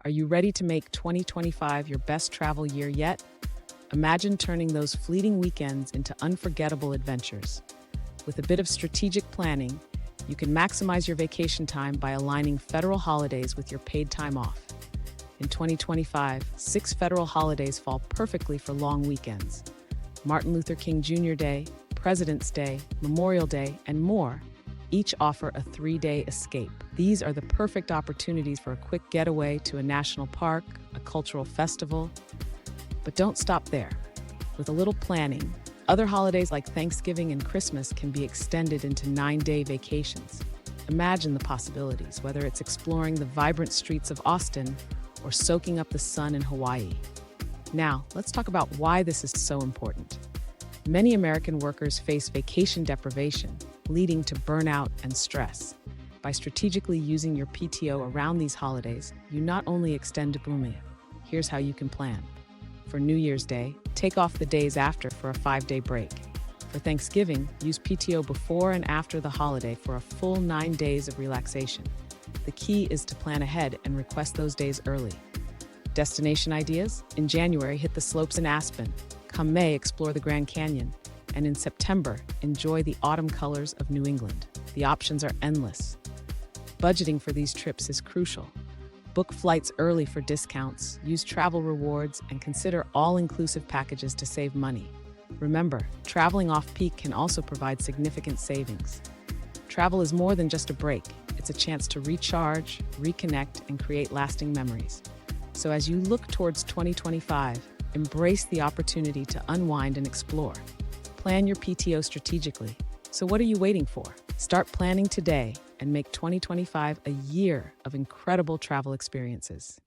Are you ready to make 2025 your best travel year yet? Imagine turning those fleeting weekends into unforgettable adventures. With a bit of strategic planning, you can maximize your vacation time by aligning federal holidays with your paid time off. In 2025, 6 federal holidays fall perfectly for long weekends. Martin Luther King Jr. Day, President's Day, Memorial Day, and more each offer a 3-day escape. These are the perfect opportunities for a quick getaway to a national park, a cultural festival. But don't stop there. With a little planning, other holidays like Thanksgiving and Christmas can be extended into 9-day vacations. Imagine the possibilities, whether it's exploring the vibrant streets of Austin or soaking up the sun in Hawaii. Now, let's talk about why this is so important. Many American workers face vacation deprivation, leading to burnout and stress. By strategically using your PTO around these holidays, you not only extend Boomi. Here's how you can plan. For New Year's Day, take off the days after for a 5-day break. For Thanksgiving, use PTO before and after the holiday for a full 9 days of relaxation. The key is to plan ahead and request those days early. Destination ideas? In January, hit the slopes in Aspen. Come May, explore the Grand Canyon. And in September, enjoy the autumn colors of New England. The options are endless. Budgeting for these trips is crucial. Book flights early for discounts, use travel rewards, and consider all-inclusive packages to save money. Remember, traveling off-peak can also provide significant savings. Travel is more than just a break. It's a chance to recharge, reconnect, and create lasting memories. So as you look towards 2025, embrace the opportunity to unwind and explore. Plan your PTO strategically. So what are you waiting for? Start planning today and make 2025 a year of incredible travel experiences.